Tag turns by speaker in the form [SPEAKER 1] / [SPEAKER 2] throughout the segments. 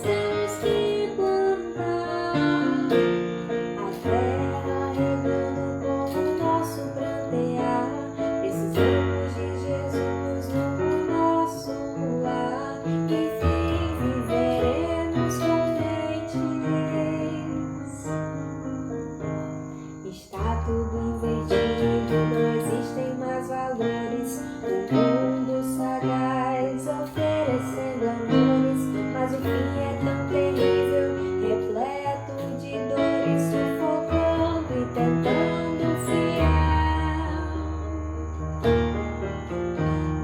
[SPEAKER 1] temos que plantar a terra regando com o nosso prantear. Precisamos de Jesus no nosso lar. Enfim, viveremos contentes. Está tudo invertido, não existem mais valores. O mundo sagaz oferecendo amores, mas o fim é tão terrível, repleto de dores, sufocando e tentando fiar.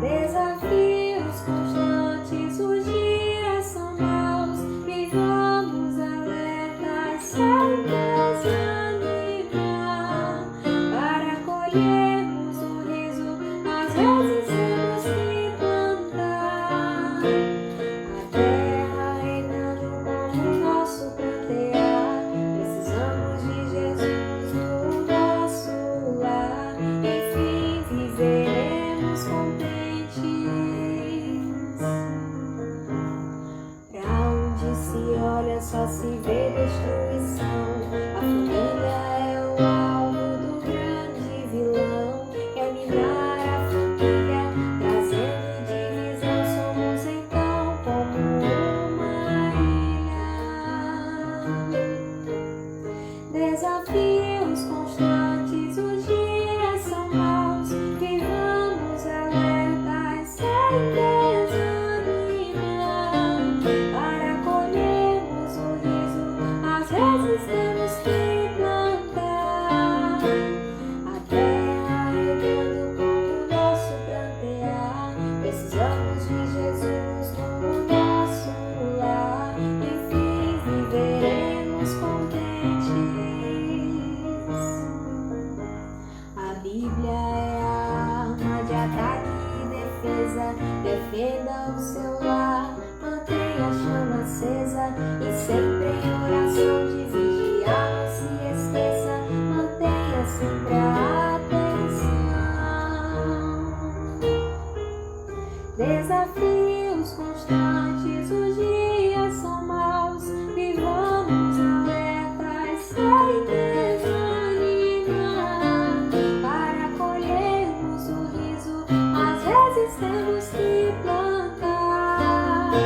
[SPEAKER 1] Desafios constantes, os dias são maus, vivamos alertas sem desanimar. Para colhermos o riso, às vezes temos que plantar a terra reinando como o nosso prantear. Precisamos de Jesus no nosso lar. Enfim, viveremos contentes. Pra onde se olha só se vê destruição. A família é o alvo do grande vilão. Quer minar a família, trazendo divisão. Somos então como uma ilha. Desafios constantes, os dias são maus. Vivamos alertas sem desanimar. Para colhermos o riso, às vezes temos que plantar a terra regando com o nosso prantear. Precisamos de Jesus no nosso lar. Enfim, viveremos contentes. A Bíblia é a arma de ataque e defesa. Defenda o seu lar, mantenha a chama acesa e sempre em oração de vigiar. Não se esqueça, mantenha sempre a atenção. Desafios constantes, os dias são maus. Vivamos alertas sem desanimar. Para colhermos o riso, às vezes temos que plantar a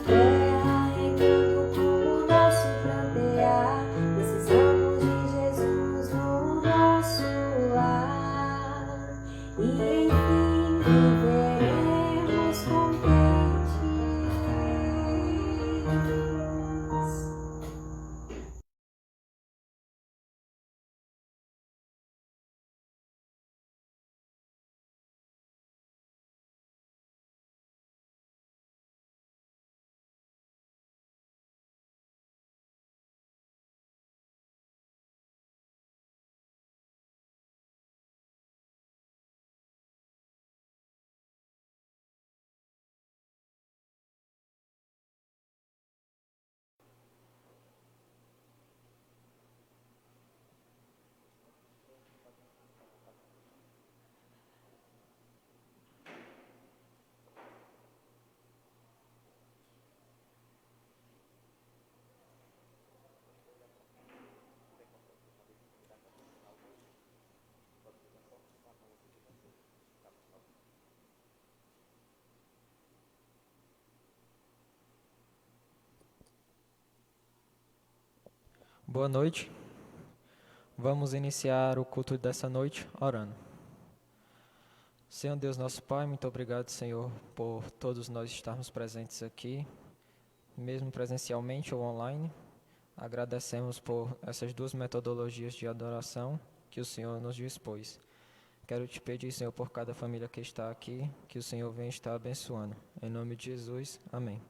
[SPEAKER 1] terra regando com o nosso prantear. Precisamos de Jesus no nosso lar. E enfim, viveremos contentes.
[SPEAKER 2] Boa noite. Vamos iniciar o culto dessa noite orando. Senhor Deus, nosso Pai, muito obrigado, Senhor, por todos nós estarmos presentes aqui, mesmo presencialmente ou online. Agradecemos por essas duas metodologias de adoração que o Senhor nos dispôs. Quero te pedir, Senhor, por cada família que está aqui, que o Senhor venha estar abençoando. Em nome de Jesus, amém.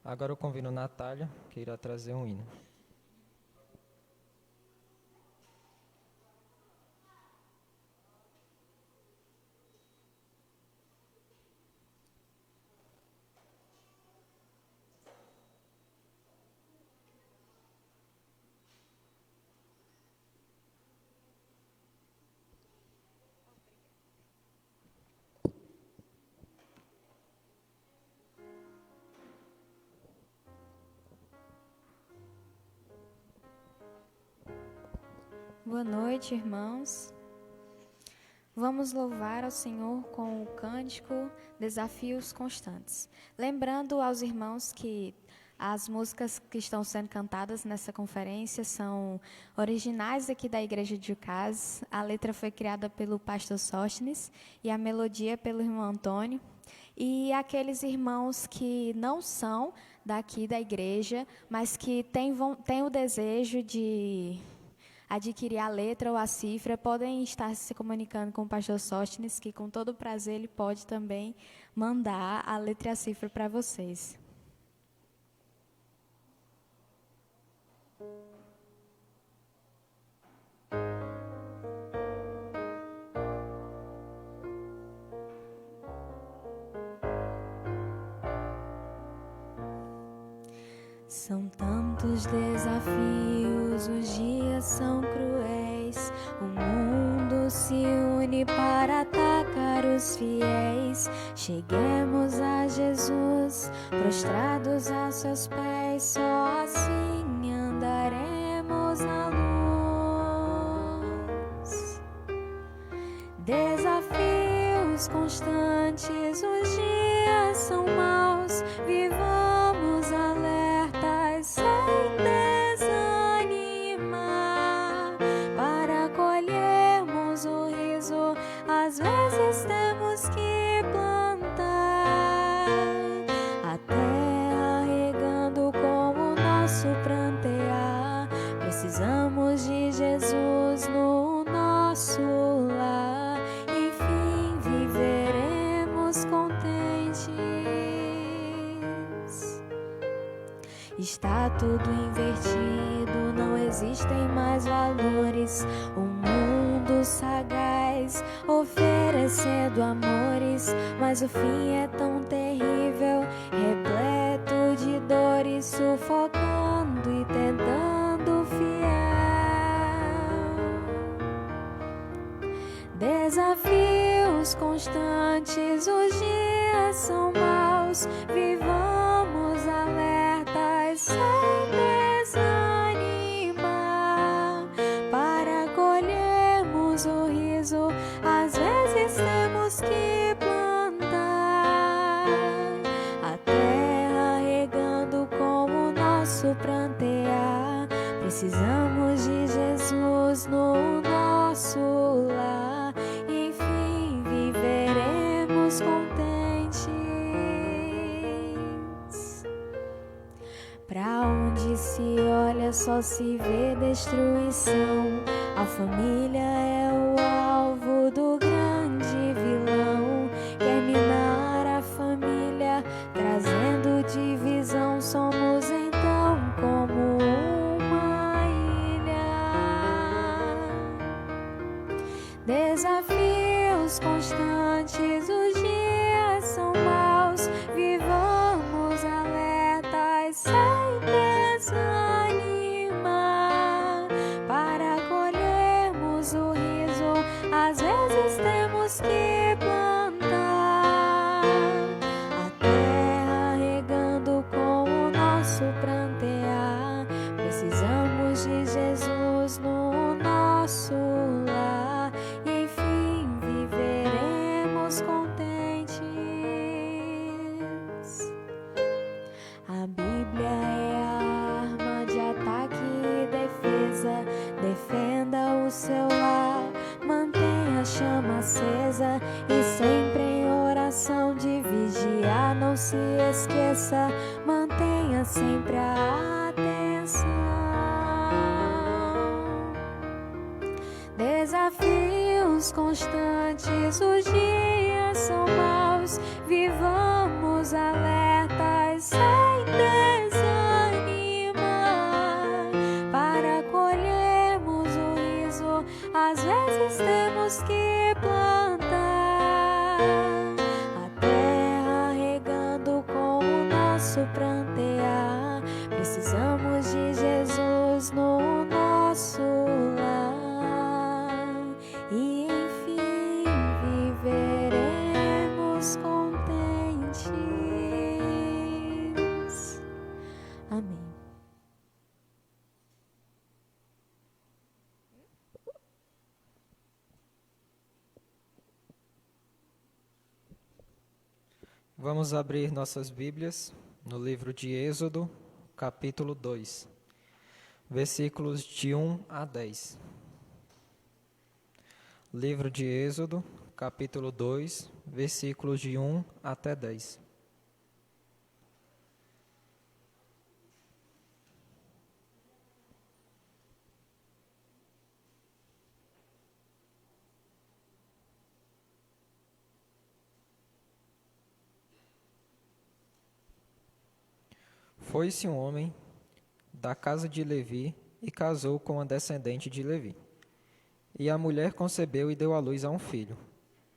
[SPEAKER 2] Agora eu convido a Natália, que irá trazer um hino.
[SPEAKER 3] Boa noite, irmãos. Vamos louvar ao Senhor com o cântico Desafios Constantes. Lembrando aos irmãos que as músicas que estão sendo cantadas nessa conferência são originais aqui da Igreja de Ucás. A letra foi criada pelo pastor Sóstenes e a melodia pelo irmão Antônio. E aqueles irmãos que não são daqui da igreja, mas que têm o desejo de adquirir a letra ou a cifra, podem estar se comunicando com o pastor Sóstenes, que com todo prazer ele pode também mandar a letra e a cifra para vocês. São tantos desafios, os dias são cruéis. O mundo se une para atacar os fiéis. Cheguemos a Jesus, prostrados a seus pés. Só assim andaremos na luz. Desafios constantes, os dias são maus. Vivamos alertas sem desanimar. Para colhermos o riso, às vezes temos que plantar a terra regando como o nosso prantear. Precisamos de Jesus no nosso lar. Enfim, viveremos contentes. Está tudo invertido, não existem mais valores. O mundo sagaz, oferecendo amores, mas o fim é tão terrível, repleto de dores, sufocando e tentando fiar. Desafios constantes, os dias são maus. Vivamos alertas sem desanimar. Para colhermos o riso, às vezes temos que plantar a terra regando como o nosso prantear. Precisamos de Jesus no nosso lar. Enfim, viveremos contentes. Pra onde se olha só se vê destruição. A família é o alvo do grande vilão. Quer minar a família, trazendo divisão. Somos então como uma ilha. Desafios constantes, os dias são maus. Vivamos alertas sem desanimar. Para colhermos o riso, às vezes temos que plantar a terra regando com o nosso prantear. Precisamos de Jesus no nosso lar. E enfim, viveremos contentes. A Bíblia é a arma de ataque e defesa. Defenda o seu lar, mantenha a chama acesa. E sempre em oração de vigiar, não se esqueça. Mantenha sempre a atenção. Desafios constantes, os dias são maus. Vivamos alertas sem desanimar. Para colhermos o riso, às vezes temos que plantar a terra regando com o nosso prantear. Precisamos de Jesus no nosso lar. E enfim, viveremos contentes. Amém.
[SPEAKER 2] Vamos abrir nossas Bíblias no livro de Êxodo, capítulo 2, versículos de 1 a 10. Livro de Êxodo, capítulo 2, versículos de 1 até 10. Foi-se um homem da casa de Levi e casou com a descendente de Levi. E a mulher concebeu e deu à luz a um filho.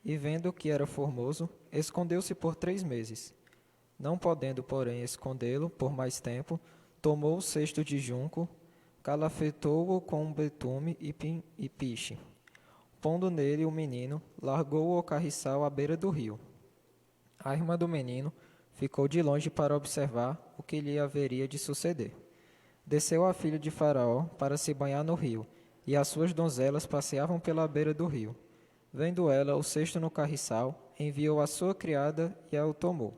[SPEAKER 2] E vendo que era formoso, escondeu-se por 3 meses. Não podendo, porém, escondê-lo por mais tempo, tomou o cesto de junco, calafetou-o com betume e piche. Pondo nele o menino, largou-o ao carriçal à beira do rio. A irmã do menino ficou de longe para observar o que lhe haveria de suceder. Desceu a filha de Faraó para se banhar no rio, e as suas donzelas passeavam pela beira do rio. Vendo ela o cesto no carriçal, enviou a sua criada e a o tomou.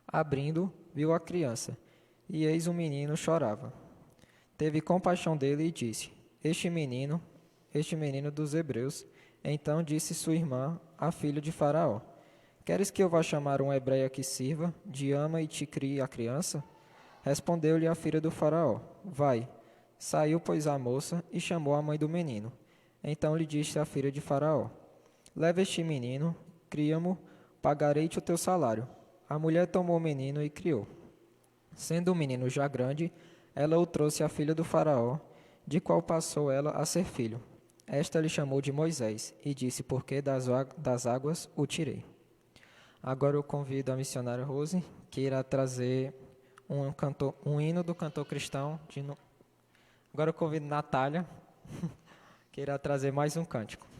[SPEAKER 2] Abrindo, viu a criança, e eis o menino chorava. Teve compaixão dele e disse: Este menino dos hebreus. Então disse sua irmã, a filha de Faraó: Queres que eu vá chamar uma hebreia que sirva, de ama e te crie a criança? Respondeu-lhe a filha do Faraó: Vai. Saiu, pois, a moça e chamou a mãe do menino. Então lhe disse a filha de Faraó: Leva este menino, cria-mo, pagarei-te o teu salário. A mulher tomou o menino e criou. Sendo o menino já grande, ela o trouxe à filha do Faraó, de qual passou ela a ser filho. Esta lhe chamou de Moisés, e disse: Porque das águas o tirei. Agora eu convido a missionária Rose, que irá trazer um hino do cantor cristão. Agora eu convido Natália, que irá trazer mais um cântico.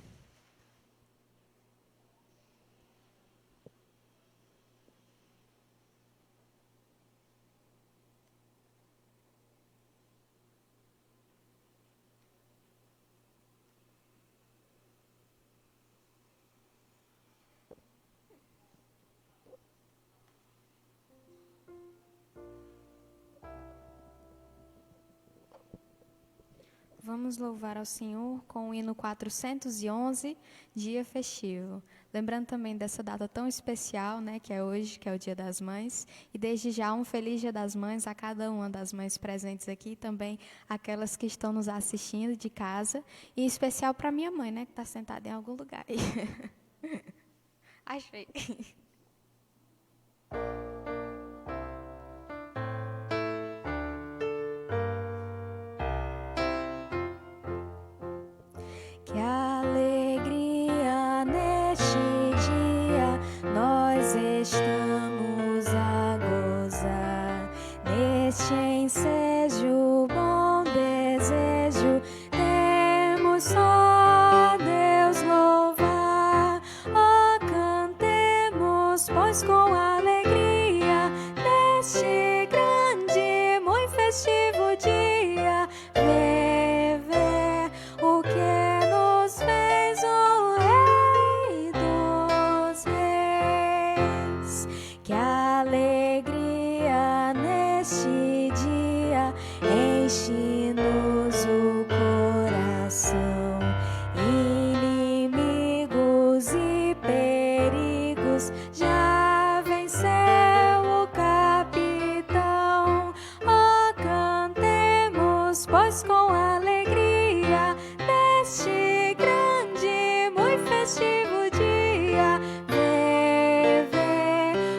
[SPEAKER 3] Vamos louvar ao Senhor com o hino 411, Dia Festivo. Lembrando também dessa data tão especial, né, que é hoje, que é o Dia das Mães. E desde já um feliz Dia das Mães a cada uma das mães presentes aqui, também aquelas que estão nos assistindo de casa. E em especial para minha mãe, né, que está sentada em algum lugar aí. Achei. Que alegria neste dia nós estamos a gozar. Neste ensejo, bom desejo, temos só Deus louvar. Oh, cantemos, pois com alegria, neste grande, muito festivo dia, o que nos fez o Rei dos Reis. Que alegria neste dia enche-nos o coração. Inimigos e perigos já venceu o capitão. Oh, cantemos, pois com alegria, neste grande, muito festivo dia,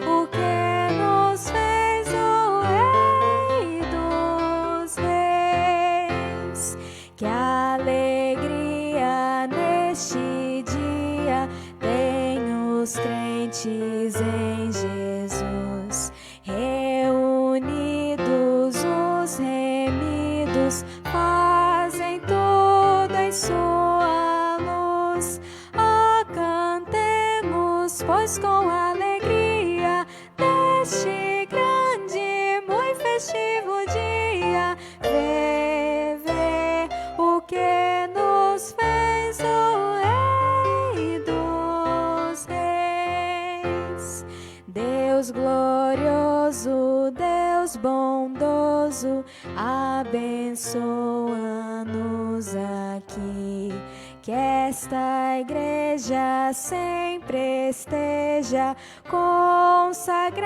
[SPEAKER 3] o que nos fez o Rei dos Reis. Que alegria neste dia tem os crentes em Jesus, reunidos os remidos, fazem tudo em sua luz. Oh, cantemos, pois com alegria, neste grande, muito festivo dia, o que nos fez o Rei dos Reis. Todo-Poderoso, abençoa-nos aqui. Que esta igreja sempre esteja consagrada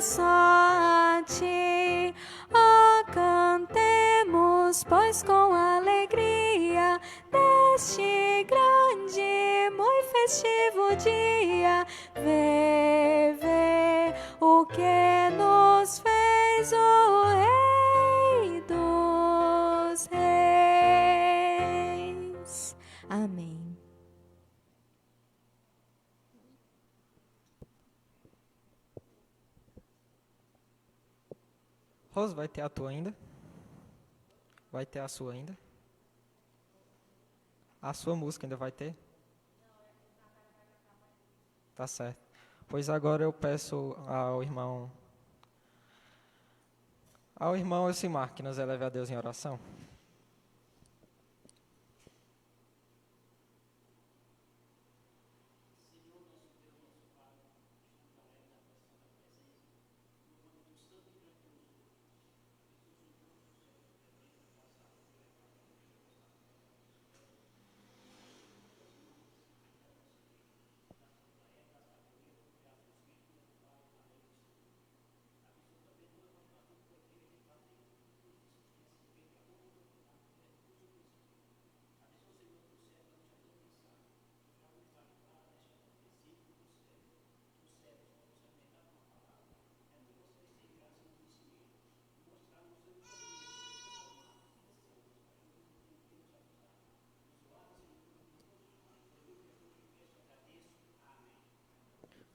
[SPEAKER 3] só a Ti. Oh, cantemos, pois com alegria, neste grande, muito festivo dia, vê o que nos fez o Rei dos Reis. Amém.
[SPEAKER 2] Rose, vai ter a tua ainda? Vai ter a sua ainda? A sua música ainda vai ter? Tá certo. Pois agora eu peço ao irmão Elcimar que nos eleve a Deus em oração.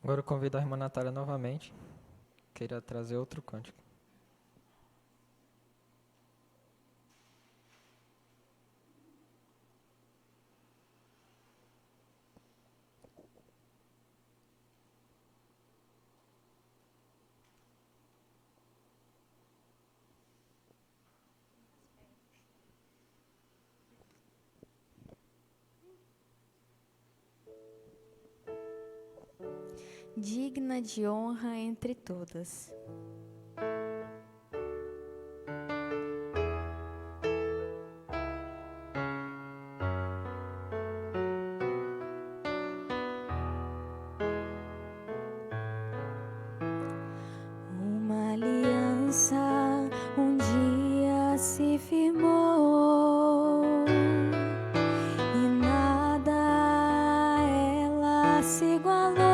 [SPEAKER 2] Agora eu convido a irmã Natália novamente, queira trazer outro cântico.
[SPEAKER 3] Digna de honra entre todas. Uma aliança um dia se firmou e nada a ela se igualou.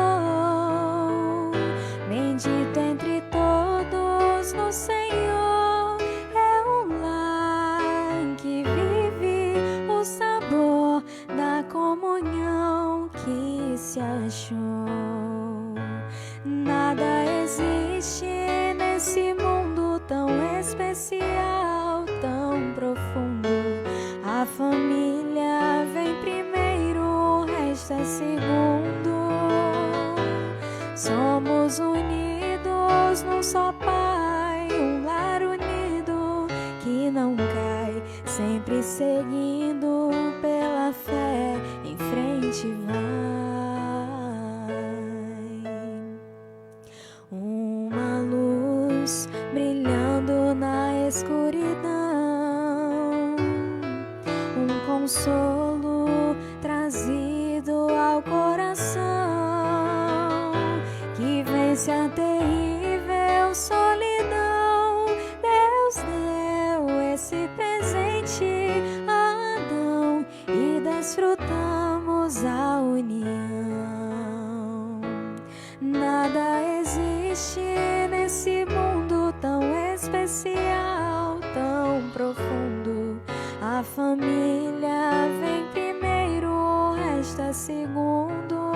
[SPEAKER 3] Bendito entre todos no Senhor, é um lar que vive o sabor da comunhão que se achou. Nada existe nesse mundo tão especial, tão profundo. A família vem primeiro, o resto é segundo. Somos unidos num só Pai, um lar unido que não cai, sempre seguindo pela fé, em frente vai. Uma luz brilhando na escuridão, um consolo trazido ao coração, que vence a terrível solidão. Deus deu esse presente a Adão e desfrutamos a união. Nada existe nesse mundo tão especial, tão profundo. A família vem primeiro, o resto é segundo.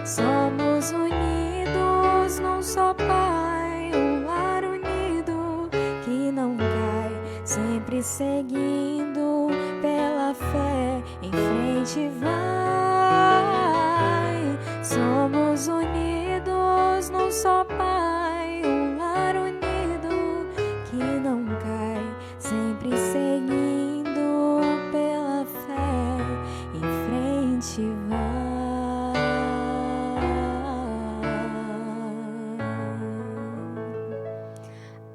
[SPEAKER 3] Somos unidos num só Pai, um lar unido que não cai, sempre seguindo pela fé, em frente vai. Somos unidos num só Pai, um lar unido que não cai, sempre seguindo pela fé, em frente vai.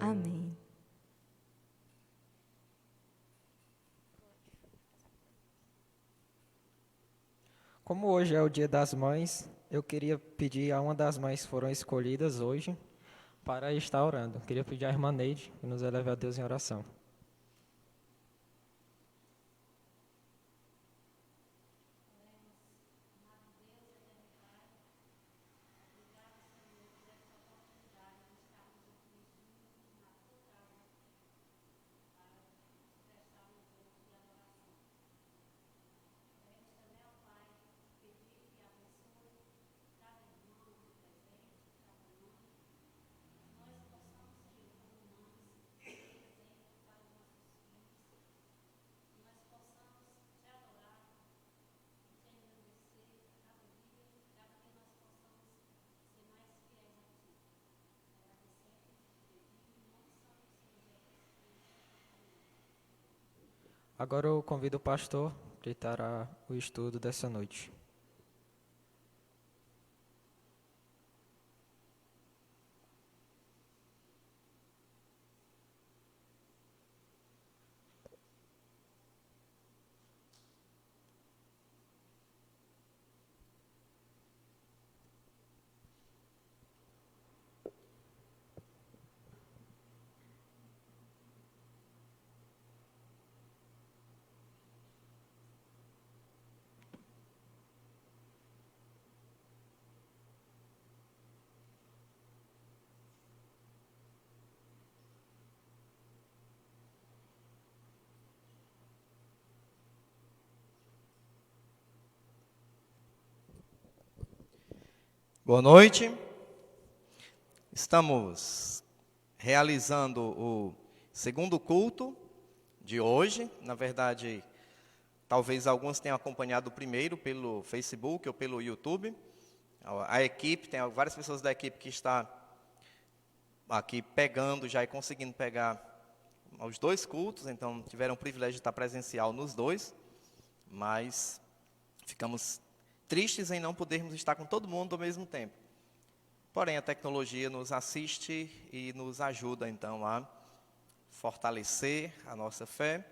[SPEAKER 3] Amém.
[SPEAKER 2] Como hoje é o Dia das Mães, eu queria pedir a uma das mães que foram escolhidas hoje para estar orando. Queria pedir à irmã Neide que nos eleve a Deus em oração. Agora eu convido o pastor para editar o estudo dessa noite.
[SPEAKER 4] Boa noite. Estamos realizando o segundo culto de hoje. Na verdade, talvez alguns tenham acompanhado o primeiro pelo Facebook ou pelo YouTube. A equipe, tem várias pessoas da equipe que está aqui pegando já e conseguindo pegar os dois cultos, então tiveram o privilégio de estar presencial nos dois, mas ficamos tristes em não podermos estar com todo mundo ao mesmo tempo. Porém, a tecnologia nos assiste e nos ajuda, então, a fortalecer a nossa fé.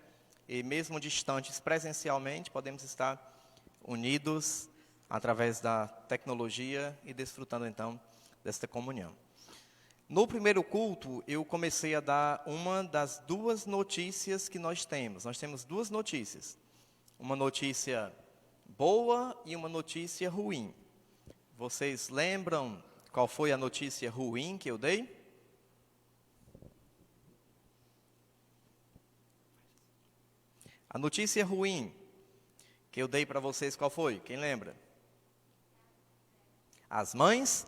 [SPEAKER 4] E mesmo distantes presencialmente, podemos estar unidos através da tecnologia e desfrutando, então, desta comunhão. No primeiro culto, eu comecei a dar uma das duas notícias que nós temos. Nós temos duas notícias. Uma notícia boa e uma notícia ruim. Vocês lembram qual foi a notícia ruim que eu dei? A notícia ruim que eu dei para vocês, qual foi? Quem lembra? As mães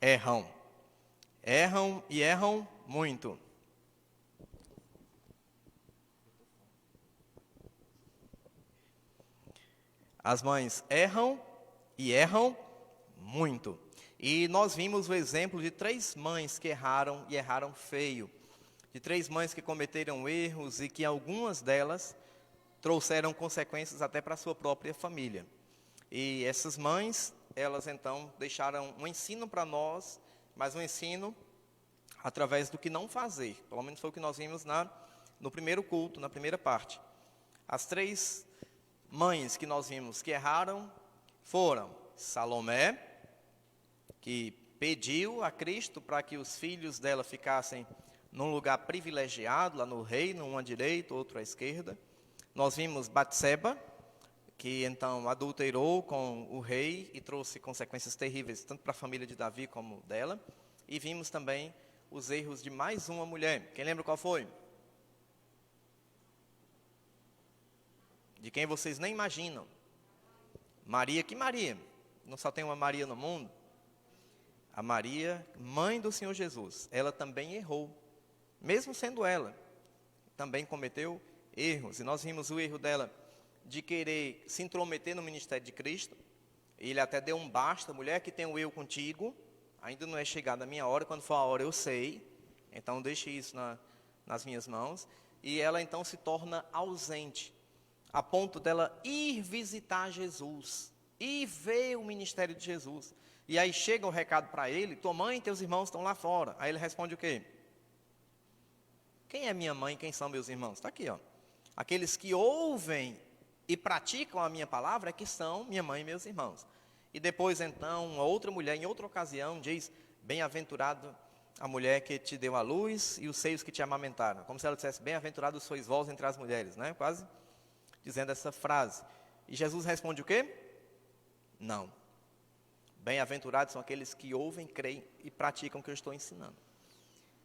[SPEAKER 4] erram. Erram e erram muito. As mães erram e erram muito. E nós vimos o exemplo de 3 mães que erraram e erraram feio. De 3 mães que cometeram erros e que algumas delas trouxeram consequências até para a sua própria família. E essas mães, elas então deixaram um ensino para nós, mas um ensino através do que não fazer. Pelo menos foi o que nós vimos no primeiro culto, na primeira parte. As 3 mães que nós vimos que erraram foram Salomé, que pediu a Cristo para que os filhos dela ficassem num lugar privilegiado, lá no reino, um à direita, outro à esquerda. Nós vimos Batseba, que então adulterou com o rei e trouxe consequências terríveis, tanto para a família de Davi como dela. E vimos também os erros de mais uma mulher. Quem lembra qual foi? De quem vocês nem imaginam. Maria, que Maria? Não só tem uma Maria no mundo? A Maria, mãe do Senhor Jesus, ela também errou. Mesmo sendo ela, também cometeu erros. E nós vimos o erro dela de querer se intrometer no ministério de Cristo. Ele até deu um basta: mulher que tenho eu contigo, ainda não é chegada a minha hora, quando for a hora eu sei. Então deixe isso nas minhas mãos. E ela então se torna ausente, a ponto dela ir visitar Jesus, e ver o ministério de Jesus. E aí chega o recado para ele: tua mãe e teus irmãos estão lá fora. Aí ele responde o quê? Quem é minha mãe e quem são meus irmãos? Está aqui, ó. Aqueles que ouvem e praticam a minha palavra, que são minha mãe e meus irmãos. E depois, então, uma outra mulher, em outra ocasião, diz, bem-aventurado a mulher que te deu a luz e os seios que te amamentaram. Como se ela dissesse, bem-aventurados sois vós entre as mulheres, né? Quase dizendo essa frase. E Jesus responde o quê? Não. Bem-aventurados são aqueles que ouvem, creem e praticam o que eu estou ensinando.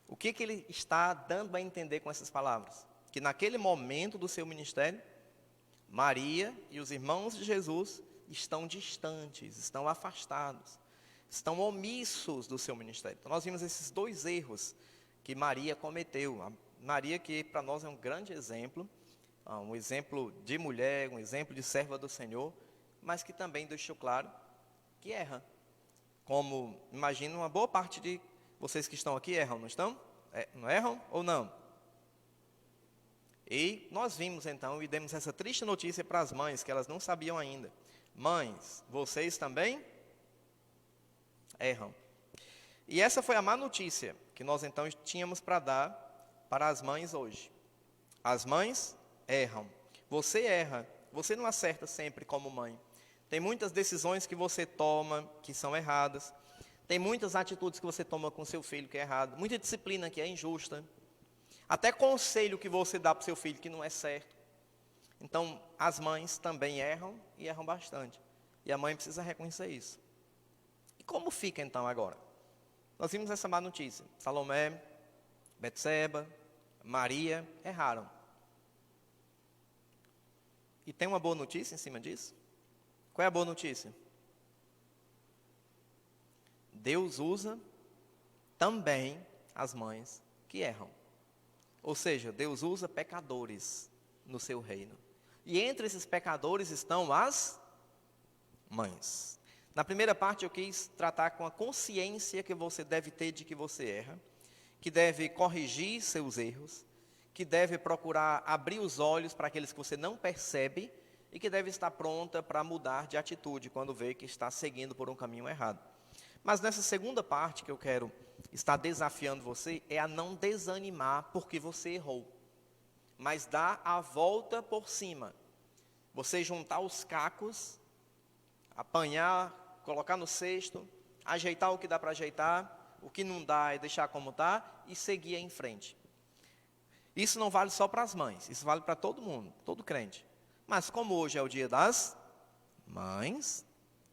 [SPEAKER 4] O que ele está dando a entender com essas palavras? Que naquele momento do seu ministério, Maria e os irmãos de Jesus estão distantes, estão afastados, estão omissos do seu ministério. Então nós vimos esses dois erros que Maria cometeu. A Maria, que para nós é um grande exemplo, um exemplo de mulher, um exemplo de serva do Senhor, mas que também deixou claro que erra. Como, imagino, uma boa parte de vocês que estão aqui erram, não estão? Não erram ou não? E nós vimos então e demos essa triste notícia para as mães, que elas não sabiam ainda. Mães, vocês também erram. E essa foi a má notícia que nós então tínhamos para dar para as mães hoje. As mães erram. Você erra. Você não acerta sempre como mãe. Tem muitas decisões que você toma que são erradas. Tem muitas atitudes que você toma com seu filho que é errado. Muita disciplina que é injusta. Até conselho que você dá para o seu filho que não é certo. Então, as mães também erram e erram bastante. E a mãe precisa reconhecer isso. E como fica então agora? Nós vimos essa má notícia. Salomé, Betseba, Maria erraram. E tem uma boa notícia em cima disso? Qual é a boa notícia? Deus usa também as mães que erram. Ou seja, Deus usa pecadores no seu reino. E entre esses pecadores estão as mães. Na primeira parte eu quis tratar com a consciência que você deve ter de que você erra, que deve corrigir seus erros, que deve procurar abrir os olhos para aqueles que você não percebe e que deve estar pronta para mudar de atitude quando vê que está seguindo por um caminho errado. Mas nessa segunda parte que eu quero estar desafiando você é a não desanimar porque você errou, mas dar a volta por cima. Você juntar os cacos, apanhar, colocar no cesto, ajeitar o que dá para ajeitar, o que não dá é deixar como está e seguir em frente. Isso não vale só para as mães, isso vale para todo mundo, todo crente. Mas como hoje é o dia das mães,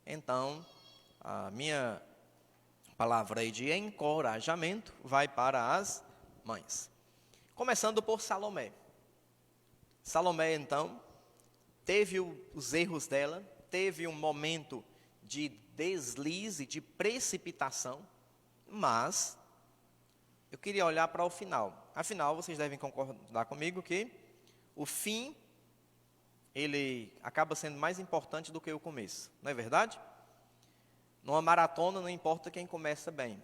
[SPEAKER 4] então a minha palavra aí de encorajamento vai para as mães. Começando por Salomé. Salomé, então, teve os erros dela, teve um momento de deslize, de precipitação, mas eu queria olhar para o final. Afinal, vocês devem concordar comigo que o fim, ele acaba sendo mais importante do que o começo, não é verdade? Numa maratona não importa quem começa bem,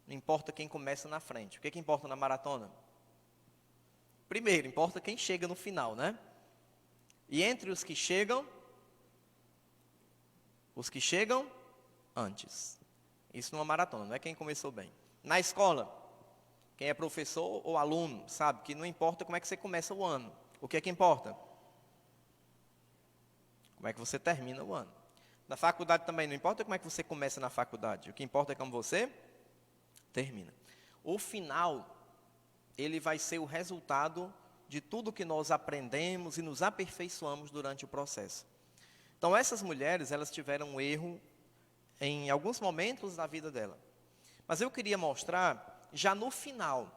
[SPEAKER 4] não importa quem começa na frente. O que importa na maratona? Primeiro, importa quem chega no final, né? E entre os que chegam antes. Isso numa maratona, não é quem começou bem. Na escola, quem é professor ou aluno sabe que não importa como é que você começa o ano. O que é que importa? Como é que você termina o ano. Na faculdade também, não importa como é que você começa na faculdade. O que importa é como você termina. O final, ele vai ser o resultado de tudo que nós aprendemos e nos aperfeiçoamos durante o processo. Então, essas mulheres, elas tiveram um erro em alguns momentos da vida dela. Mas eu queria mostrar já no final.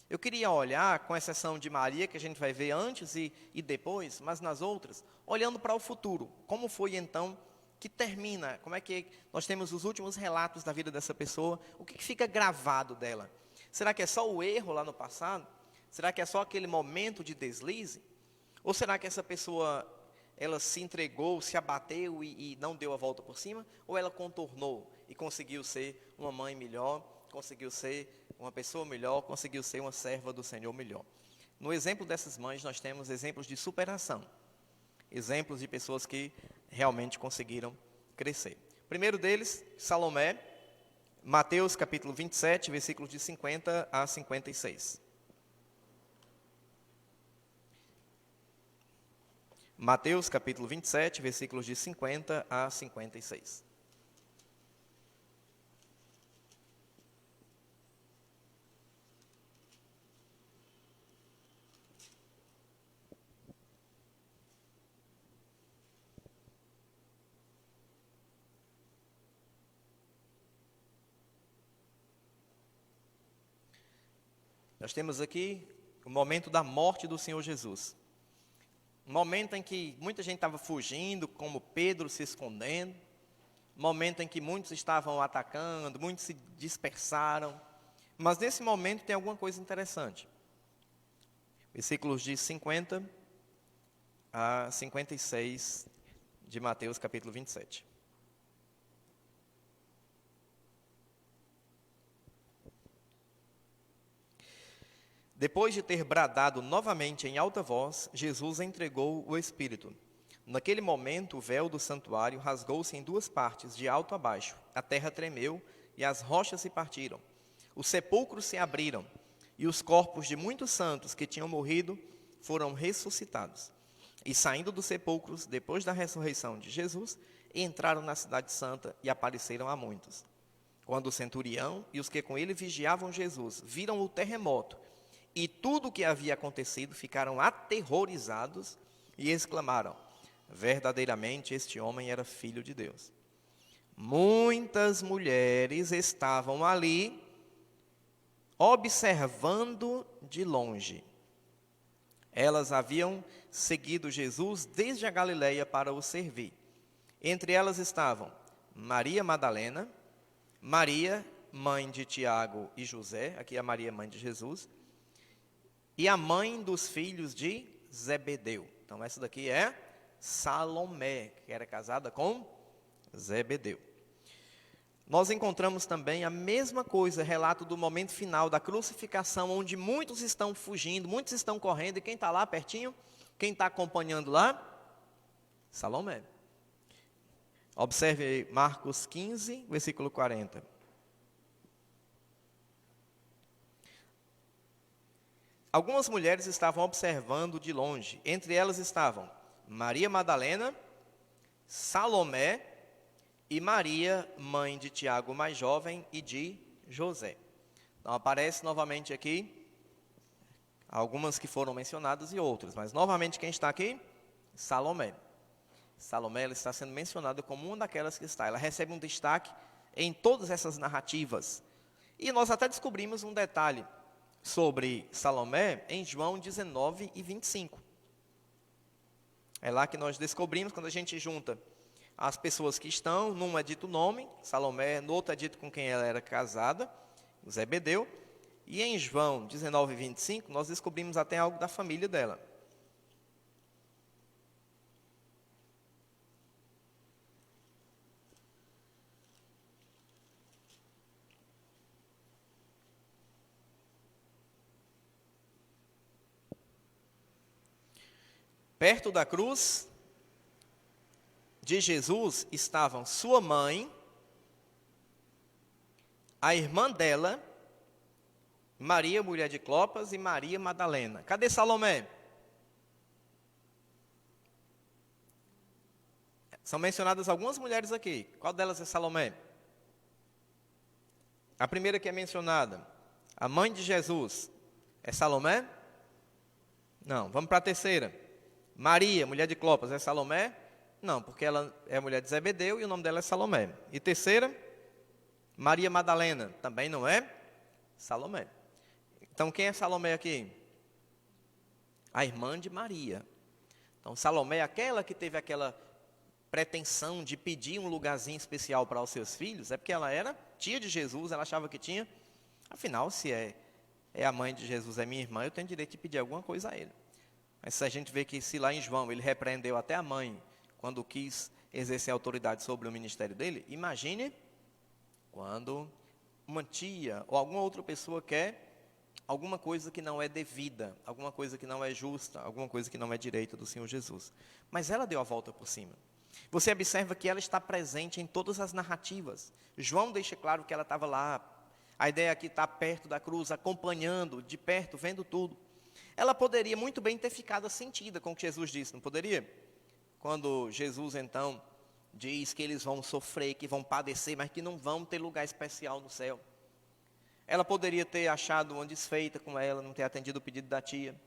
[SPEAKER 4] Eu queria olhar, com exceção de Maria, que a gente vai ver antes e depois, mas nas outras, olhando para o futuro. Como foi, então, que termina? Como é que nós temos os últimos relatos da vida dessa pessoa? O que fica gravado dela? Será que é só o erro lá no passado? Será que é só aquele momento de deslize? Ou será que essa pessoa, ela se entregou, se abateu e não deu a volta por cima? Ou ela contornou e conseguiu ser uma mãe melhor, conseguiu ser uma pessoa melhor, conseguiu ser uma serva do Senhor melhor? No exemplo dessas mães, nós temos exemplos de superação. Exemplos de pessoas que realmente conseguiram crescer. O primeiro deles, Salomé, Mateus capítulo 27, versículos de 50 a 56. Mateus capítulo 27, versículos de 50 a 56. Nós temos aqui o momento da morte do Senhor Jesus. Um momento em que muita gente estava fugindo, como Pedro se escondendo. Um momento em que muitos estavam atacando, muitos se dispersaram. Mas nesse momento tem alguma coisa interessante. Versículos de 50 a 56 de Mateus capítulo 27. Depois de ter bradado novamente em alta voz, Jesus entregou o Espírito. Naquele momento, o véu do santuário rasgou-se em duas partes, de alto a baixo. A terra tremeu e as rochas se partiram. Os sepulcros se abriram e os corpos de muitos santos que tinham morrido foram ressuscitados. E saindo dos sepulcros, depois da ressurreição de Jesus, entraram na cidade santa e apareceram a muitos. Quando o centurião e os que com ele vigiavam Jesus viram o terremoto e tudo o que havia acontecido, ficaram aterrorizados e exclamaram: verdadeiramente este homem era filho de Deus. Muitas mulheres estavam ali, observando de longe. Elas haviam seguido Jesus desde a Galileia para o servir. Entre elas estavam Maria Madalena, Maria, mãe de Tiago e José, aqui é a Maria, mãe de Jesus, e a mãe dos filhos de Zebedeu. Então essa daqui é Salomé, que era casada com Zebedeu. Nós encontramos também a mesma coisa, relato do momento final da crucificação, onde muitos estão fugindo, muitos estão correndo, e quem está lá pertinho? Quem está acompanhando lá? Salomé. Observe Marcos 15, versículo 40. Algumas mulheres estavam observando de longe. Entre elas estavam Maria Madalena, Salomé e Maria, mãe de Tiago mais jovem e de José. Então aparece novamente aqui algumas que foram mencionadas e outras, mas novamente quem está aqui? Salomé. Salomé, ela está sendo mencionada como uma daquelas que está. Ela recebe um destaque em todas essas narrativas. E nós até descobrimos um detalhe sobre Salomé em João 19 e 25. É lá que nós descobrimos, quando a gente junta as pessoas que estão, num é dito o nome, Salomé, no outro é dito com quem ela era casada, Zebedeu, e em João 19 e 25 nós descobrimos até algo da família dela. Perto da cruz de Jesus estavam sua mãe, a irmã dela, Maria, mulher de Clopas, e Maria Madalena. Cadê Salomé? São mencionadas algumas mulheres aqui. Qual delas é Salomé? A primeira que é mencionada, a mãe de Jesus, é Salomé? Não. Vamos para a terceira. Maria, mulher de Clopas, é Salomé? Não, porque ela é mulher de Zebedeu e o nome dela é Salomé. E terceira, Maria Madalena, também não é Salomé. Então, quem é Salomé aqui? A irmã de Maria. Então, Salomé é aquela que teve aquela pretensão de pedir um lugarzinho especial para os seus filhos, é porque ela era tia de Jesus, ela achava que tinha. Afinal, se é a mãe de Jesus, é minha irmã, eu tenho direito de pedir alguma coisa a ele. Mas se a gente vê que se lá em João ele repreendeu até a mãe quando quis exercer autoridade sobre o ministério dele, imagine quando uma tia ou alguma outra pessoa quer alguma coisa que não é devida, alguma coisa que não é justa, alguma coisa que não é direito do Senhor Jesus. Mas ela deu a volta por cima. Você observa que ela está presente em todas as narrativas. João deixa claro que ela estava lá. A ideia aqui está perto da cruz, acompanhando, de perto, vendo tudo. Ela poderia muito bem ter ficado sentida com o que Jesus disse, não poderia? quando Jesus então diz que eles vão sofrer, que vão padecer, mas que não vão ter lugar especial no céu. Ela poderia ter achado uma desfeita com ela, não ter atendido o pedido da tia.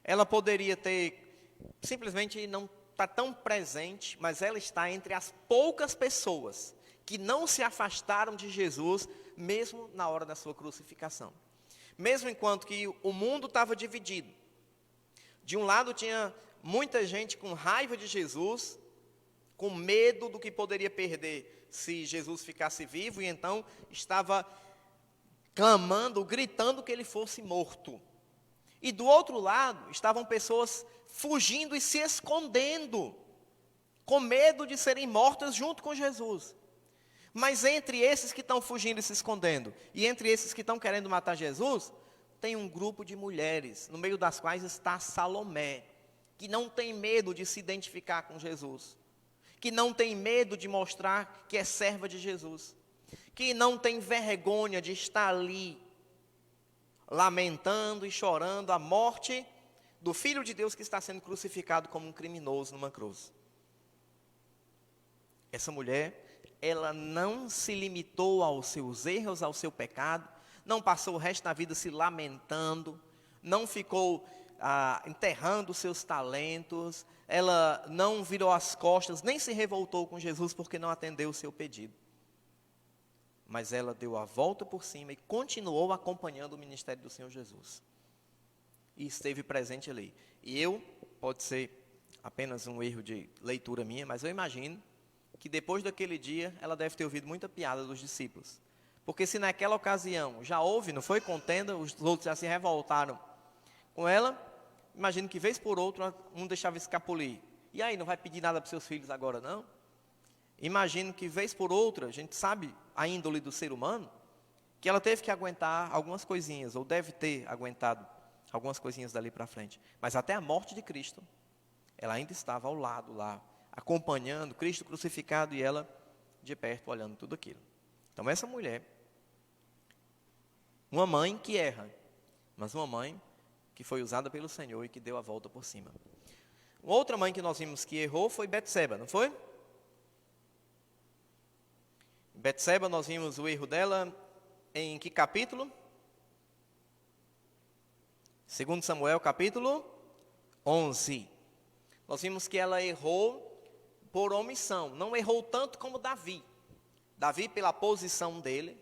[SPEAKER 4] Ela poderia ter simplesmente não estar tão presente, mas ela está entre as poucas pessoas que não se afastaram de Jesus, mesmo na hora da sua crucificação. Mesmo enquanto que o mundo estava dividido. De um lado tinha muita gente com raiva de Jesus, com medo do que poderia perder se Jesus ficasse vivo, e então estava clamando, gritando que ele fosse morto. E do outro lado estavam pessoas fugindo e se escondendo, com medo de serem mortas junto com Jesus. Mas entre esses que estão fugindo e se escondendo, e entre esses que estão querendo matar Jesus, tem um grupo de mulheres, no meio das quais está Salomé, que não tem medo de se identificar com Jesus, que não tem medo de mostrar que é serva de Jesus, que não tem vergonha de estar ali, lamentando e chorando a morte do Filho de Deus que está sendo crucificado como um criminoso numa cruz. Essa mulher, ela não se limitou aos seus erros, ao seu pecado, não passou o resto da vida se lamentando, não ficou enterrando os seus talentos, ela não virou as costas, nem se revoltou com Jesus porque não atendeu o seu pedido. Mas ela deu a volta por cima e continuou acompanhando o ministério do Senhor Jesus. E esteve presente ali. E pode ser apenas um erro de leitura minha, mas eu imagino que depois daquele dia, ela deve ter ouvido muita piada dos discípulos. Porque se naquela ocasião já houve, não foi contenda, os outros já se revoltaram com ela, imagino que vez por outra, um deixava escapulir. E aí, não vai pedir nada para os seus filhos agora, não? Imagino que vez por outra, a gente sabe a índole do ser humano, que ela teve que aguentar algumas coisinhas, ou deve ter aguentado algumas coisinhas dali para frente. Mas até a morte de Cristo, ela ainda estava ao lado lá, acompanhando Cristo crucificado e ela de perto olhando tudo aquilo. Então essa mulher, uma mãe que erra, mas uma mãe que foi usada pelo Senhor e que deu a volta por cima. Uma outra mãe que nós vimos que errou foi Betseba, não foi? Betseba, nós vimos o erro dela em que capítulo? 2 Samuel, capítulo 11. Nós vimos que ela errou por omissão, não errou tanto como Davi. Davi pela posição dele,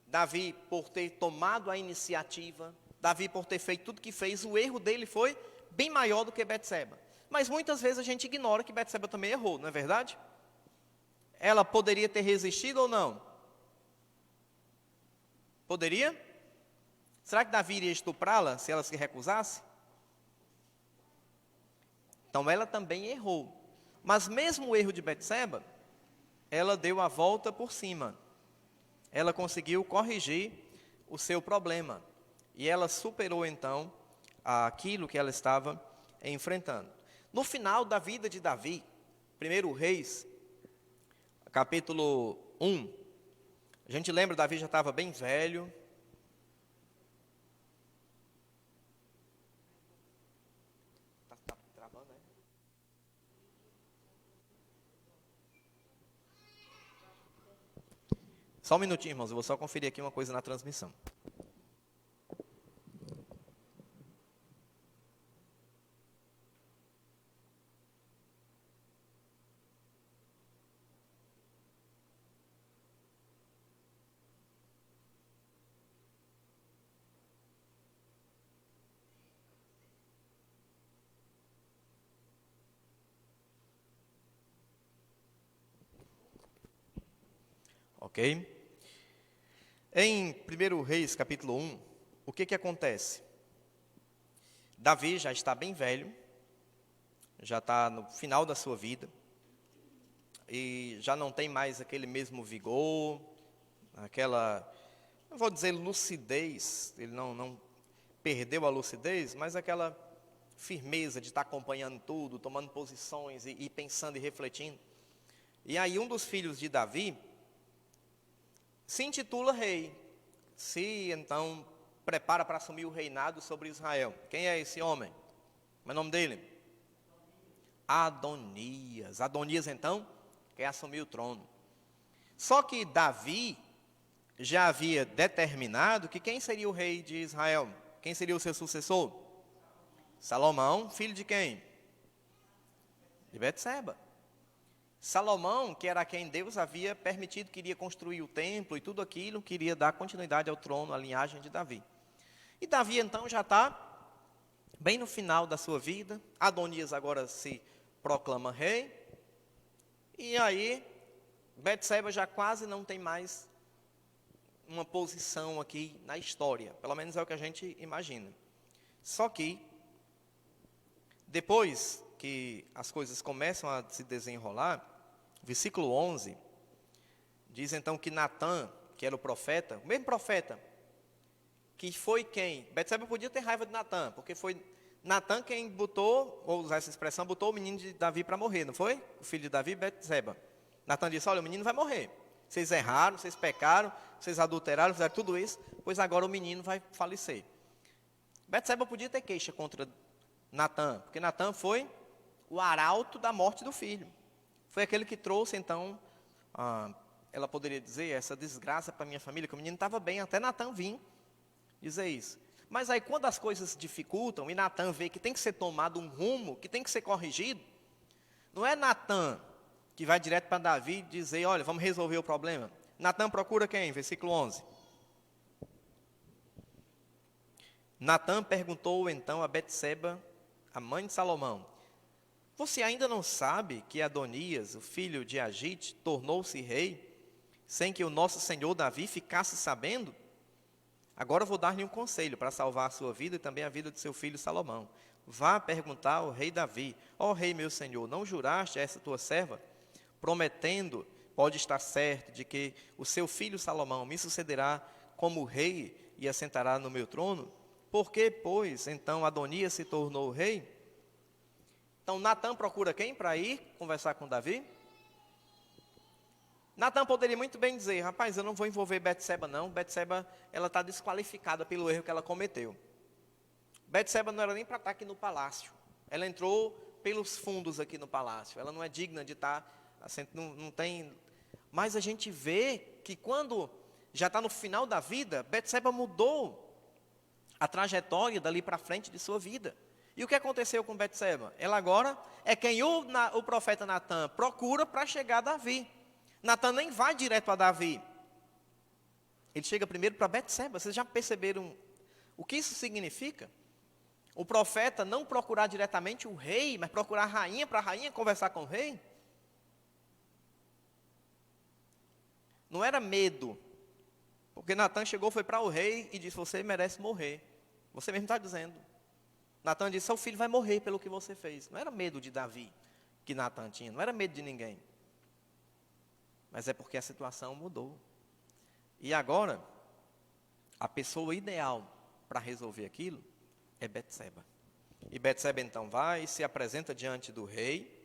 [SPEAKER 4] Davi por ter tomado a iniciativa, Davi por ter feito tudo que fez, o erro dele foi bem maior do que Betseba. Mas muitas vezes a gente ignora que Betseba também errou, não é verdade? Ela poderia ter resistido ou não? Poderia? Será que Davi iria estuprá-la se ela se recusasse? Então ela também errou. Mas mesmo o erro de Betseba, ela deu a volta por cima. Ela conseguiu corrigir o seu problema. E ela superou então aquilo que ela estava enfrentando. No final da vida de Davi, 1 Reis, capítulo 1, a gente lembra, Davi já estava bem velho. Está travando, né? Só um minutinho, irmãos, eu vou só conferir aqui uma coisa na transmissão. Ok? Em 1 Reis, capítulo 1, o que acontece? Davi já está bem velho, já está no final da sua vida, e já não tem mais aquele mesmo vigor, aquela, não vou dizer lucidez, ele não perdeu a lucidez, mas aquela firmeza de estar acompanhando tudo, tomando posições e pensando e refletindo. E aí um dos filhos de Davi se intitula rei, se então prepara para assumir o reinado sobre Israel. Quem é esse homem? Qual é o nome dele? Adonias. Adonias, então, quer assumir o trono. Só que Davi já havia determinado que quem seria o rei de Israel? Quem seria o seu sucessor? Salomão, filho de quem? De Betseba. Salomão, que era quem Deus havia permitido que iria construir o templo e tudo aquilo, queria dar continuidade ao trono, à linhagem de Davi. E Davi, então, já está bem no final da sua vida. Adonias agora se proclama rei. E aí, Betseba já quase não tem mais uma posição aqui na história. Pelo menos é o que a gente imagina. Só que, depois que as coisas começam a se desenrolar, versículo 11, diz então que Natã, que era o mesmo profeta, que foi quem? Betseba podia ter raiva de Natã, porque foi Natã quem botou, ou usar essa expressão, botou o menino de Davi para morrer, não foi? O filho de Davi, Betseba. Natã disse, olha, o menino vai morrer. Vocês erraram, vocês pecaram, vocês adulteraram, fizeram tudo isso, pois agora o menino vai falecer. Betseba podia ter queixa contra Natã, porque Natã foi o arauto da morte do filho. Foi aquele que trouxe, então, ela poderia dizer, essa desgraça para a minha família, que o menino estava bem, até Natã vir dizer isso. Mas aí, quando as coisas dificultam, e Natã vê que tem que ser tomado um rumo, que tem que ser corrigido, não é Natã que vai direto para Davi e dizer, olha, vamos resolver o problema. Natã procura quem? Versículo 11. Natã perguntou, então, a Betseba, a mãe de Salomão, você ainda não sabe que Adonias, o filho de Agite, tornou-se rei, sem que o nosso senhor Davi ficasse sabendo? Agora vou dar-lhe um conselho para salvar a sua vida e também a vida de seu filho Salomão. Vá perguntar ao rei Davi, ó rei meu senhor, não juraste a essa tua serva, prometendo, pode estar certo, de que o seu filho Salomão me sucederá como rei e assentará no meu trono? Por que, pois, então Adonias se tornou rei? Então, Natã procura quem para ir conversar com Davi? Natã poderia muito bem dizer, rapaz, eu não vou envolver Betseba não, Betseba ela está desqualificada pelo erro que ela cometeu. Betseba não era nem para estar aqui no palácio, ela entrou pelos fundos aqui no palácio, ela não é digna de estar, assim, não tem... Mas a gente vê que quando já está no final da vida, Betseba mudou a trajetória dali para frente de sua vida. E o que aconteceu com Betseba? Ela agora é quem o profeta Natã procura para chegar a Davi. Natã nem vai direto a Davi. Ele chega primeiro para Betseba. Vocês já perceberam o que isso significa? O profeta não procurar diretamente o rei, mas procurar a rainha, para a rainha conversar com o rei. Não era medo. Porque Natã chegou, foi para o rei e disse, você merece morrer. Você mesmo está dizendo. Natã disse, seu filho vai morrer pelo que você fez. Não era medo de Davi que Natã tinha, não era medo de ninguém. Mas é porque a situação mudou. E agora, a pessoa ideal para resolver aquilo é Betseba. E Betseba então vai e se apresenta diante do rei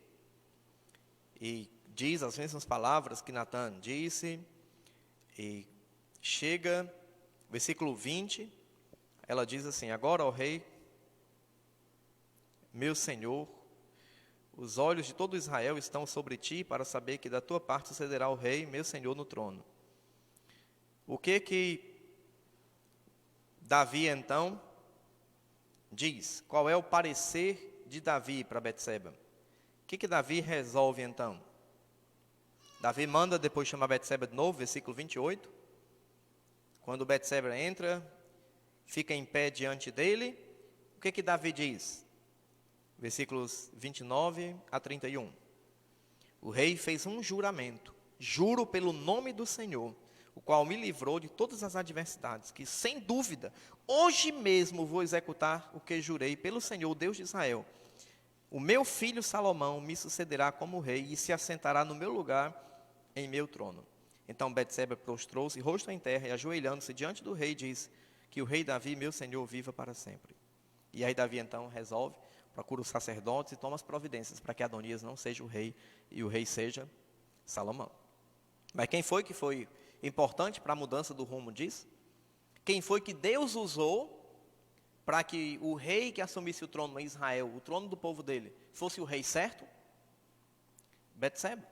[SPEAKER 4] e diz as mesmas palavras que Natã disse. E chega, versículo 20, ela diz assim, agora, ó rei, meu senhor, os olhos de todo Israel estão sobre ti para saber que da tua parte sucederá o rei, meu senhor, no trono. O que Davi, então, diz? Qual é o parecer de Davi para Betseba? O que Davi resolve, então? Davi manda depois chamar Betseba de novo, versículo 28. Quando Betseba entra, fica em pé diante dele, o que Davi diz? Versículos 29 a 31. O rei fez um juramento. Juro pelo nome do Senhor, o qual me livrou de todas as adversidades, que sem dúvida, hoje mesmo vou executar o que jurei pelo Senhor, Deus de Israel. O meu filho Salomão me sucederá como rei e se assentará no meu lugar em meu trono. Então Betseba prostrou-se, rosto em terra, e ajoelhando-se diante do rei, disse que o rei Davi, meu senhor, viva para sempre. E aí Davi então resolve, procura os sacerdotes e toma as providências para que Adonias não seja o rei e o rei seja Salomão. Mas quem foi que foi importante para a mudança do rumo disso? Quem foi que Deus usou para que o rei que assumisse o trono em Israel, o trono do povo dele, fosse o rei certo? Betseba.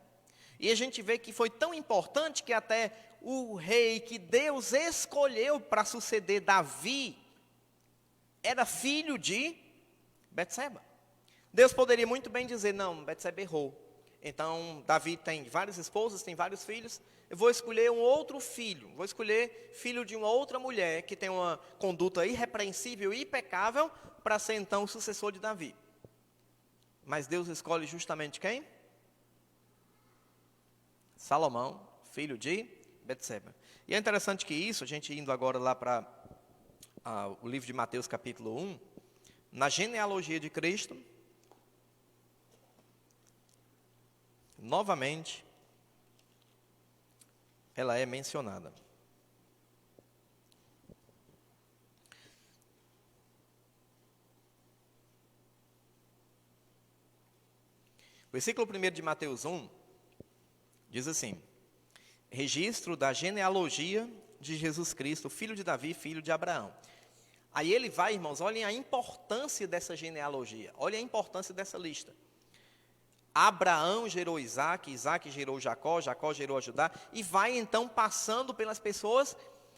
[SPEAKER 4] E a gente vê que foi tão importante que até o rei que Deus escolheu para suceder Davi era filho de Betseba. Deus poderia muito bem dizer, não, Betseba errou. Então, Davi tem várias esposas, tem vários filhos. Eu vou escolher um outro filho. Vou escolher filho de uma outra mulher que tem uma conduta irrepreensível e impecável para ser então o sucessor de Davi. Mas Deus escolhe justamente quem? Salomão, filho de Betseba. E é interessante que isso, a gente indo agora lá para o livro de Mateus capítulo 1, na genealogia de Cristo, novamente, ela é mencionada. Versículo 1 de Mateus 1, diz assim, registro da genealogia de Jesus Cristo, filho de Davi, filho de Abraão. Aí ele vai, irmãos, olhem a importância dessa genealogia, olhem a importância dessa lista. Abraão gerou Isaac, Isaac gerou Jacó, Jacó gerou a Judá, e vai então passando pelas pessoas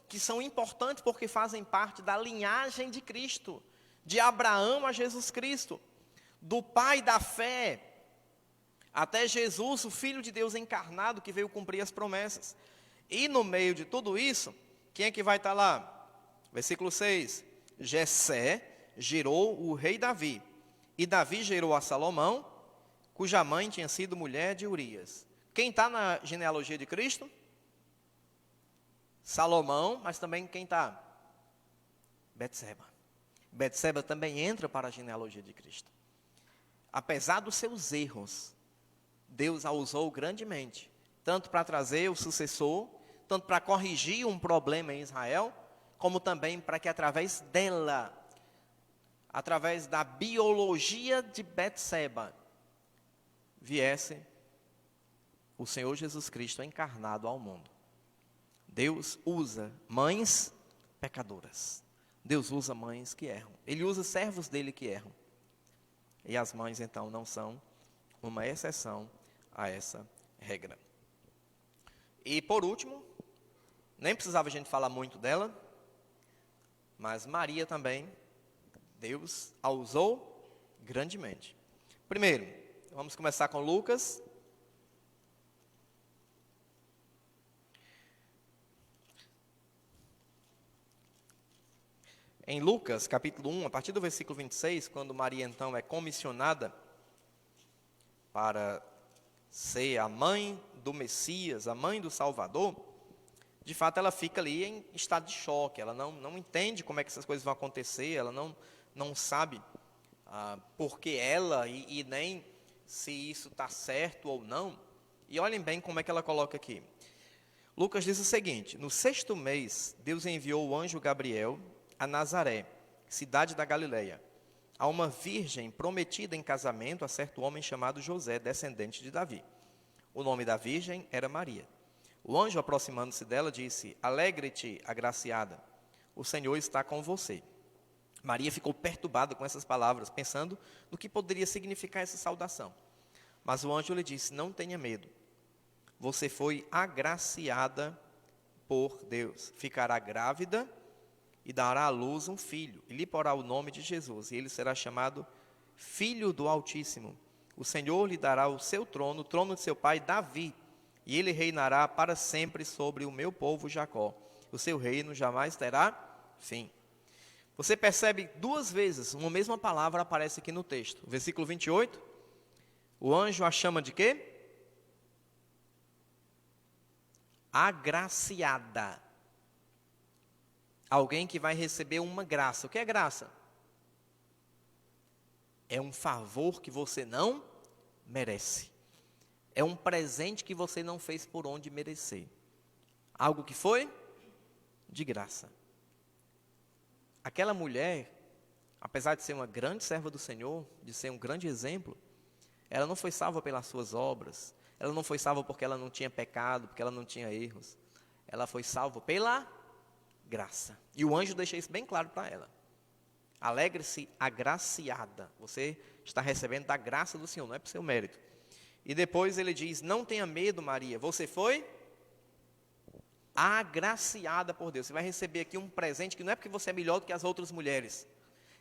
[SPEAKER 4] que são importantes porque fazem parte da linhagem de Cristo, de Abraão a Jesus Cristo, do pai da fé, até Jesus, o Filho de Deus encarnado, que veio cumprir as promessas. E no meio de tudo isso, quem é que vai estar lá? Versículo 6, Jessé gerou o rei Davi, e Davi gerou a Salomão, cuja mãe tinha sido mulher de Urias. Quem está na genealogia de Cristo? Salomão, mas também quem está? Betseba. Betseba também entra para a genealogia de Cristo. Apesar dos seus erros, Deus a usou grandemente, tanto para trazer o sucessor, tanto para corrigir um problema em Israel, como também para que através dela, através da biologia de Betseba, viesse o Senhor Jesus Cristo encarnado ao mundo. Deus usa mães pecadoras. Deus usa mães que erram. Ele usa servos dele que erram. E as mães, então, não são uma exceção a essa regra. E, por último, nem precisava a gente falar muito dela, mas Maria também, Deus a usou grandemente. Primeiro, vamos começar com Lucas. Em Lucas, capítulo 1, a partir do versículo 26, quando Maria, então, é comissionada para ser a mãe do Messias, a mãe do Salvador, de fato ela fica ali em estado de choque, ela não entende como é que essas coisas vão acontecer, ela não sabe por que ela e nem se isso está certo ou não. E olhem bem como é que ela coloca aqui. Lucas diz o seguinte, no 6º mês, Deus enviou o anjo Gabriel a Nazaré, cidade da Galileia, a uma virgem prometida em casamento a certo homem chamado José, descendente de Davi. O nome da virgem era Maria. O anjo, aproximando-se dela, disse, alegre-te, agraciada, o Senhor está com você. Maria ficou perturbada com essas palavras, pensando no que poderia significar essa saudação. Mas o anjo lhe disse, não tenha medo, você foi agraciada por Deus, ficará grávida e dará à luz um filho, e lhe porá o nome de Jesus, e ele será chamado Filho do Altíssimo. O Senhor lhe dará o seu trono, o trono de seu pai Davi, e ele reinará para sempre sobre o meu povo Jacó. O seu reino jamais terá fim. Você percebe 2 vezes, uma mesma palavra aparece aqui no texto. Versículo 28, o anjo a chama de quê? Agraciada. Alguém que vai receber uma graça. O que é graça? É um favor que você não merece. É um presente que você não fez por onde merecer. Algo que foi de graça. Aquela mulher, apesar de ser uma grande serva do Senhor, de ser um grande exemplo, ela não foi salva pelas suas obras. Ela não foi salva porque ela não tinha pecado, porque ela não tinha erros. Ela foi salva pela graça. E o anjo deixa isso bem claro para ela. Alegre-se, agraciada. Você está recebendo da graça do Senhor, não é por seu mérito. E depois ele diz, não tenha medo, Maria, você foi agraciada por Deus. Você vai receber aqui um presente que não é porque você é melhor do que as outras mulheres.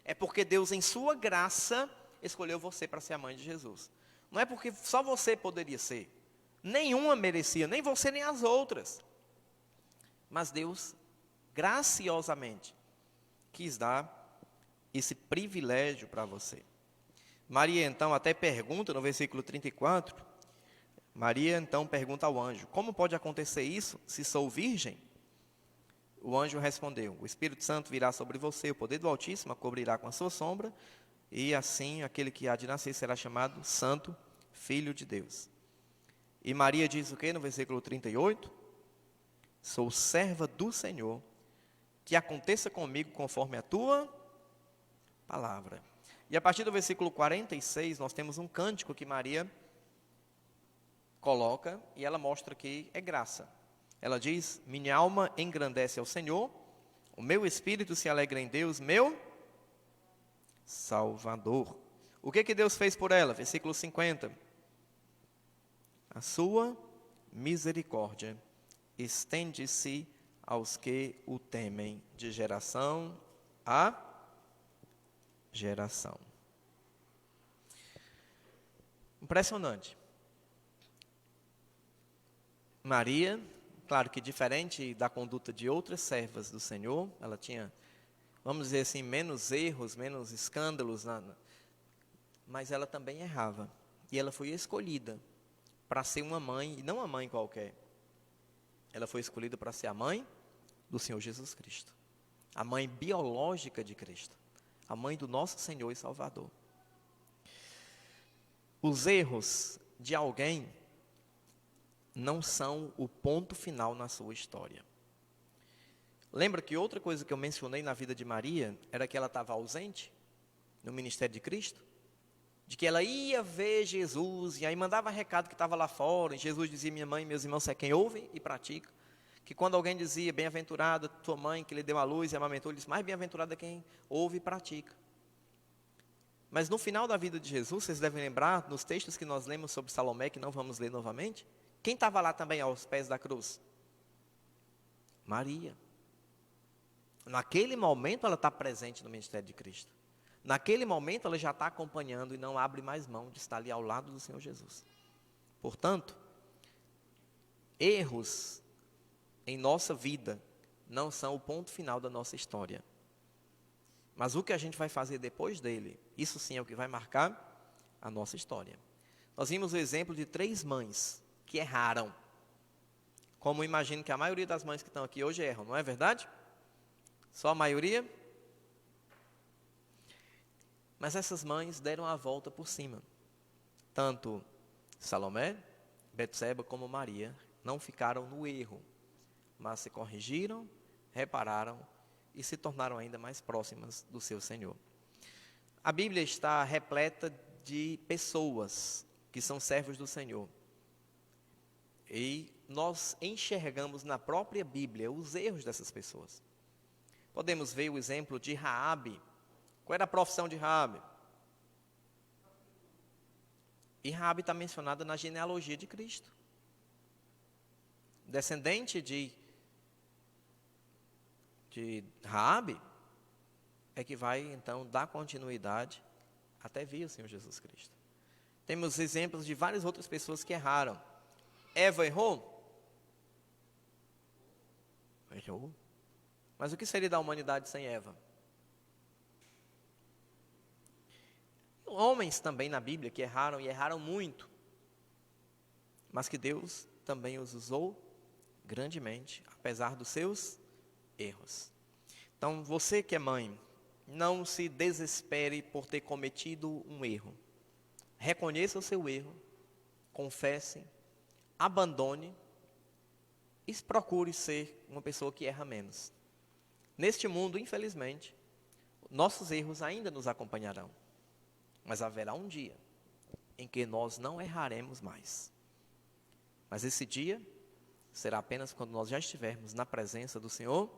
[SPEAKER 4] É porque Deus, em sua graça, escolheu você para ser a mãe de Jesus. Não é porque só você poderia ser. Nenhuma merecia, nem você nem as outras. Mas Deus, graciosamente, quis dar esse privilégio para você. Maria, então, até pergunta no versículo 34, Maria, então, pergunta ao anjo, como pode acontecer isso se sou virgem? O anjo respondeu, o Espírito Santo virá sobre você, o poder do Altíssimo a cobrirá com a sua sombra, e assim aquele que há de nascer será chamado Santo, Filho de Deus. E Maria diz o que no versículo 38? Sou serva do Senhor, que aconteça comigo conforme a tua palavra. E a partir do versículo 46, nós temos um cântico que Maria coloca, e ela mostra que é graça. Ela diz, minha alma engrandece ao Senhor, o meu espírito se alegra em Deus, meu Salvador. O que Deus fez por ela? Versículo 50. A sua misericórdia estende-se aos que o temem, de geração a geração. Impressionante. Maria, claro que diferente da conduta de outras servas do Senhor, ela tinha, vamos dizer assim, menos erros, menos escândalos, mas ela também errava. E ela foi escolhida para ser uma mãe, e não uma mãe qualquer. Ela foi escolhida para ser a mãe do Senhor Jesus Cristo. A mãe biológica de Cristo. A mãe do nosso Senhor e Salvador. Os erros de alguém não são o ponto final na sua história. Lembra que outra coisa que eu mencionei na vida de Maria era que ela estava ausente no ministério de Cristo? De que ela ia ver Jesus, e aí mandava recado que estava lá fora, e Jesus dizia, minha mãe e meus irmãos é quem ouve e pratica. Que quando alguém dizia, bem-aventurada tua mãe que lhe deu a luz e amamentou, ele disse, mais bem-aventurada é quem ouve e pratica. Mas no final da vida de Jesus, vocês devem lembrar, nos textos que nós lemos sobre Salomé, que não vamos ler novamente, quem estava lá também aos pés da cruz? Maria. Naquele momento ela está presente no ministério de Cristo. Naquele momento ela já está acompanhando e não abre mais mão de estar ali ao lado do Senhor Jesus. Portanto, erros em nossa vida não são o ponto final da nossa história. Mas o que a gente vai fazer depois dele, isso sim é o que vai marcar a nossa história. Nós vimos o exemplo de 3 mães que erraram. Como imagino que a maioria das mães que estão aqui hoje erram, não é verdade? Só a maioria? Mas essas mães deram a volta por cima. Tanto Salomé, Betseba como Maria não ficaram no erro, mas se corrigiram, repararam e se tornaram ainda mais próximas do seu Senhor. A Bíblia está repleta de pessoas que são servos do Senhor. E nós enxergamos na própria Bíblia os erros dessas pessoas. Podemos ver o exemplo de Raabe. Qual era a profissão de Raabe? E Raabe está mencionada na genealogia de Cristo. Descendente de Raabe é que vai então dar continuidade até vir o Senhor Jesus Cristo. Temos exemplos de várias outras pessoas que erraram. Eva errou? Errou. Mas o que seria da humanidade sem Eva? Homens também na Bíblia que erraram e erraram muito, mas que Deus também os usou grandemente, apesar dos seus erros. Então, você que é mãe, não se desespere por ter cometido um erro. Reconheça o seu erro, confesse, abandone e procure ser uma pessoa que erra menos. Neste mundo, infelizmente, nossos erros ainda nos acompanharão. Mas haverá um dia em que nós não erraremos mais. Mas esse dia será apenas quando nós já estivermos na presença do Senhor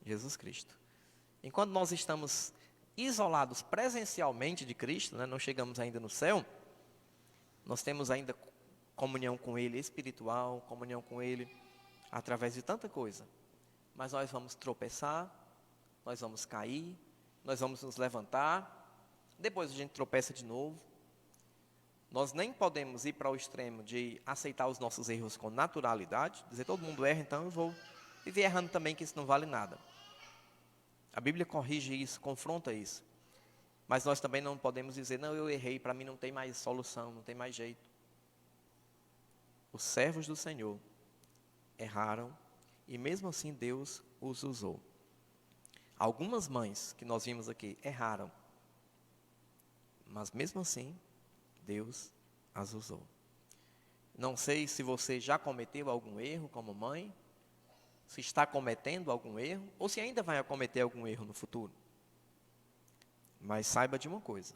[SPEAKER 4] Jesus Cristo. Enquanto nós estamos isolados presencialmente de Cristo, não chegamos ainda no céu, nós temos ainda comunhão com Ele espiritual, comunhão com Ele através de tanta coisa. Mas nós vamos tropeçar, nós vamos cair, nós vamos nos levantar, depois a gente tropeça de novo. Nós nem podemos ir para o extremo de aceitar os nossos erros com naturalidade, dizer todo mundo erra, então eu vou viver errando também, que isso não vale nada. A Bíblia corrige isso, confronta isso. Mas nós também não podemos dizer, não, eu errei, para mim não tem mais solução, não tem mais jeito. Os servos do Senhor erraram e mesmo assim Deus os usou. Algumas mães que nós vimos aqui erraram, mas mesmo assim Deus as usou. Não sei se você já cometeu algum erro como mãe, se está cometendo algum erro, ou se ainda vai cometer algum erro no futuro. Mas saiba de uma coisa: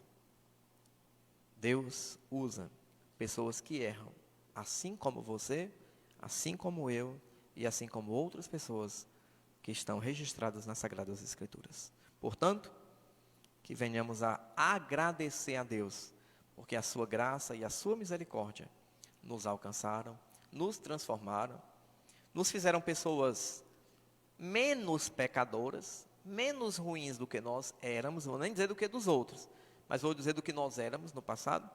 [SPEAKER 4] Deus usa pessoas que erram, assim como você, assim como eu, e assim como outras pessoas que estão registradas nas Sagradas Escrituras. Portanto, que venhamos a agradecer a Deus, porque a sua graça e a sua misericórdia nos alcançaram, nos transformaram, nos fizeram pessoas menos pecadoras, menos ruins do que nós éramos, vou nem dizer do que dos outros, mas vou dizer do que nós éramos no passado.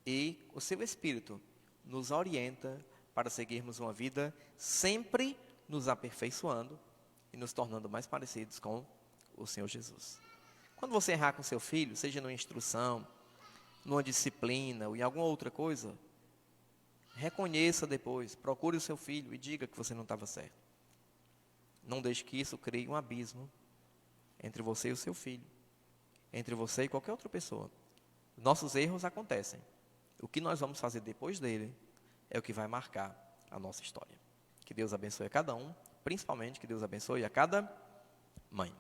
[SPEAKER 4] E o seu Espírito nos orienta para seguirmos uma vida sempre nos aperfeiçoando e nos tornando mais parecidos com o Senhor Jesus. Quando você errar com seu filho, seja numa instrução, numa disciplina ou em alguma outra coisa, reconheça depois, procure o seu filho e diga que você não estava certo. Não deixe que isso crie um abismo entre você e o seu filho, entre você e qualquer outra pessoa. Nossos erros acontecem. O que nós vamos fazer depois dele é o que vai marcar a nossa história. Que Deus abençoe a cada um, principalmente que Deus abençoe a cada mãe.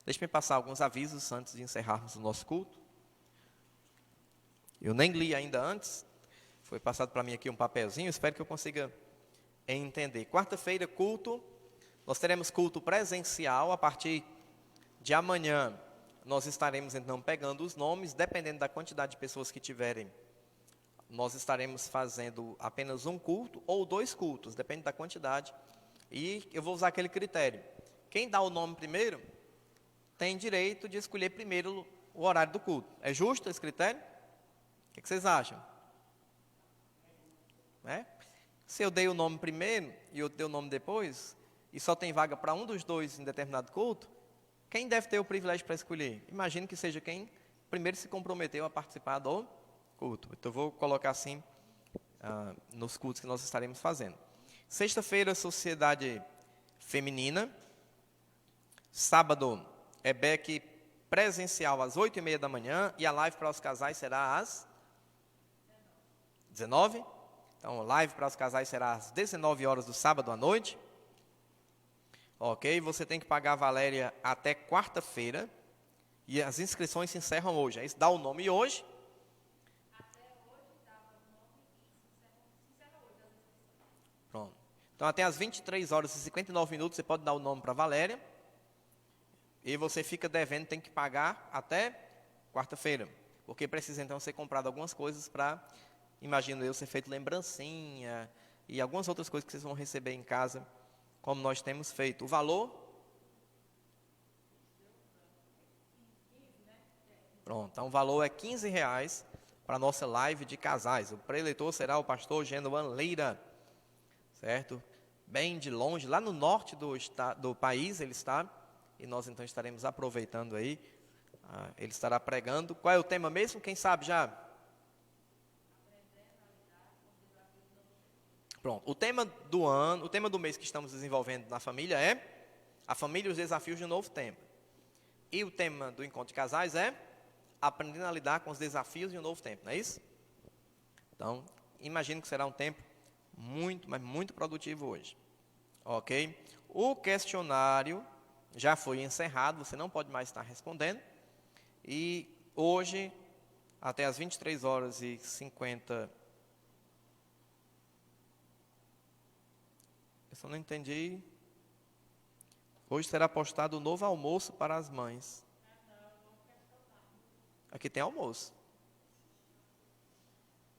[SPEAKER 4] Deixe-me passar alguns avisos antes de encerrarmos o nosso culto. Eu nem li ainda antes, foi passado para mim aqui um papelzinho, espero que eu consiga entender. Quarta-feira, culto, nós teremos culto presencial. A partir de amanhã, nós estaremos então pegando os nomes, dependendo da quantidade de pessoas que tiverem. Nós estaremos fazendo apenas um culto ou 2 cultos, depende da quantidade. E eu vou usar aquele critério. Quem dá o nome primeiro, tem direito de escolher primeiro o horário do culto. É justo esse critério? O que vocês acham? Se eu dei o nome primeiro e eu dei o nome depois, e só tem vaga para um dos dois em determinado culto, quem deve ter o privilégio para escolher? Imagino que seja quem primeiro se comprometeu a participar do culto. Então, eu vou colocar assim nos cultos que nós estaremos fazendo. Sexta-feira, Sociedade Feminina. Sábado, EBEC presencial às 8h30 da manhã. E a live para os casais será às 19h. Então, a live para os casais será às 19 horas do sábado à noite. Ok, você tem que pagar a Valéria até quarta-feira. E as inscrições se encerram hoje. Aí dá o nome hoje. Pronto. Então, até às 23h59 você pode dar o nome para a Valéria. E você fica devendo, tem que pagar até quarta-feira. Porque precisa então ser comprado algumas coisas para, imagino eu, ser feito lembrancinha e algumas outras coisas que vocês vão receber em casa, como nós temos feito. O valor? Pronto, então o valor é R$15 para a nossa live de casais. O preletor será o pastor Genoan Leira, certo? Bem de longe, lá no norte do país ele está, e nós então estaremos aproveitando aí. Ele estará pregando. Qual é o tema mesmo? Quem sabe já? Pronto, o tema do ano, o tema do mês que estamos desenvolvendo na família é a família e os desafios de um novo tempo. E o tema do encontro de casais é aprendendo a lidar com os desafios de um novo tempo, não é isso? Então, imagino que será um tempo muito, mas muito produtivo hoje. Ok? O questionário já foi encerrado, você não pode mais estar respondendo. E hoje, até às 23h50... Eu só não entendi. Hoje será postado o novo almoço para as mães. Aqui tem almoço.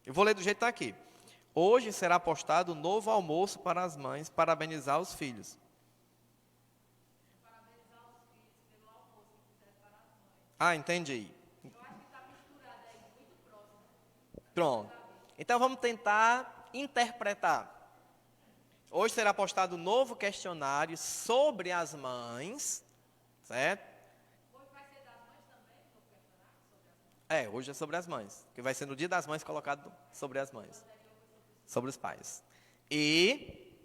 [SPEAKER 4] Eu vou ler do jeito que está aqui. Hoje será postado um novo almoço para as mães, parabenizar os filhos. Ah, entendi. Pronto. Então vamos tentar interpretar. Hoje será postado um novo questionário sobre as mães, certo? Hoje vai ser das mães também, o novo questionário? Hoje é sobre as mães, que vai ser no Dia das Mães colocado sobre as mães, sobre os pais. E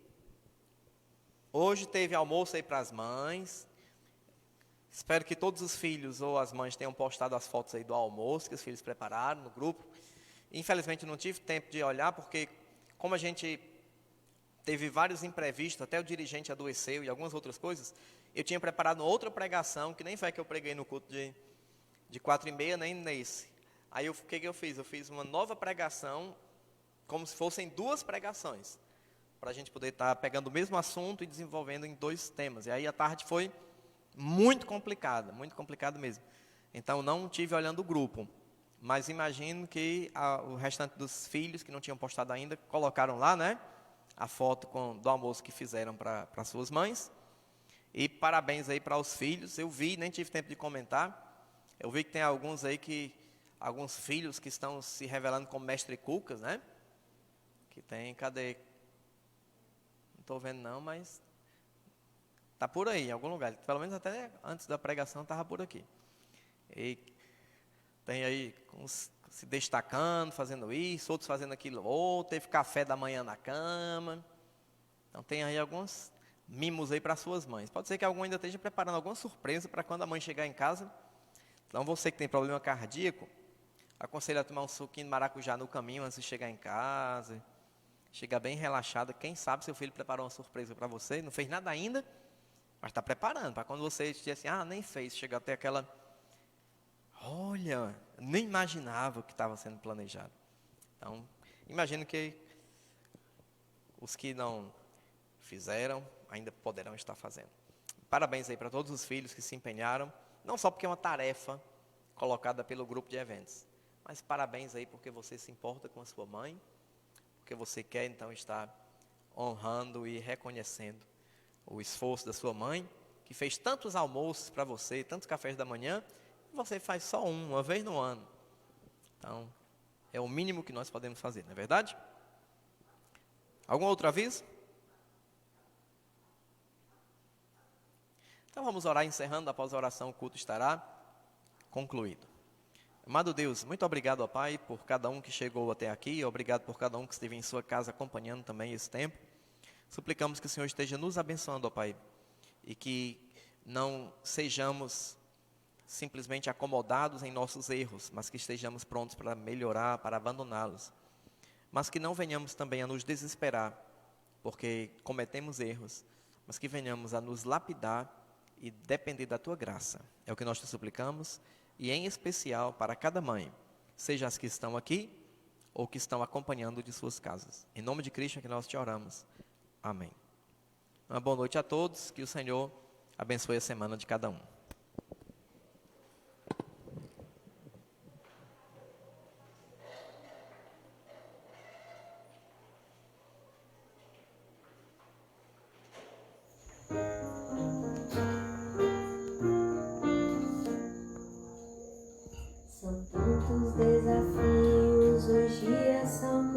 [SPEAKER 4] hoje teve almoço aí para as mães. Espero que todos os filhos ou as mães tenham postado as fotos aí do almoço que os filhos prepararam no grupo. Infelizmente não tive tempo de olhar, porque como a gente teve vários imprevistos, até o dirigente adoeceu e algumas outras coisas, eu tinha preparado outra pregação, que nem foi a que eu preguei no culto de 4h30, nem nesse. Aí o que eu fiz? Eu fiz uma nova pregação, como se fossem 2 pregações, para a gente poder estar pegando o mesmo assunto e desenvolvendo em 2 temas. E aí a tarde foi muito complicado mesmo. Então não tive olhando o grupo, mas imagino que o restante dos filhos que não tinham postado ainda, colocaram lá, né? A foto do almoço que fizeram para suas mães. E parabéns aí para os filhos. Eu vi, nem tive tempo de comentar. Eu vi que tem alguns filhos que estão se revelando como mestre cucas, né? Que tem, cadê? Não estou vendo não, mas está por aí, em algum lugar. Pelo menos até antes da pregação estava por aqui. E tem aí uns se destacando, fazendo isso, outros fazendo aquilo, ou teve café da manhã na cama. Então tem aí alguns mimos aí para suas mães. Pode ser que algum ainda esteja preparando alguma surpresa para quando a mãe chegar em casa. Então você que tem problema cardíaco, aconselho a tomar um suquinho de maracujá no caminho antes de chegar em casa. Chega bem relaxada. Quem sabe seu filho preparou uma surpresa para você, não fez nada ainda, mas está preparando, para quando você dizer assim, nem fez, chega até aquela... Olha, nem imaginava o que estava sendo planejado. Então, imagino que os que não fizeram, ainda poderão estar fazendo. Parabéns aí para todos os filhos que se empenharam, não só porque é uma tarefa colocada pelo grupo de eventos, mas parabéns aí porque você se importa com a sua mãe, porque você quer então estar honrando e reconhecendo o esforço da sua mãe, que fez tantos almoços para você, tantos cafés da manhã, você faz só uma vez no ano. Então, é o mínimo que nós podemos fazer, não é verdade? Algum outro aviso? Então vamos orar, encerrando. Após a oração o culto estará concluído. Amado Deus, muito obrigado, ó Pai, por cada um que chegou até aqui. Obrigado por cada um que esteve em sua casa acompanhando também esse tempo. Suplicamos que o Senhor esteja nos abençoando, ó Pai, e que não sejamos simplesmente acomodados em nossos erros, mas que estejamos prontos para melhorar, para abandoná-los. Mas que não venhamos também a nos desesperar, porque cometemos erros, mas que venhamos a nos lapidar e depender da Tua graça. É o que nós te suplicamos, e em especial para cada mãe, seja as que estão aqui, ou que estão acompanhando de suas casas. Em nome de Cristo é que nós te oramos. Amém. Uma boa noite a todos, que o Senhor abençoe a semana de cada um.
[SPEAKER 1] São tantos desafios, os dias são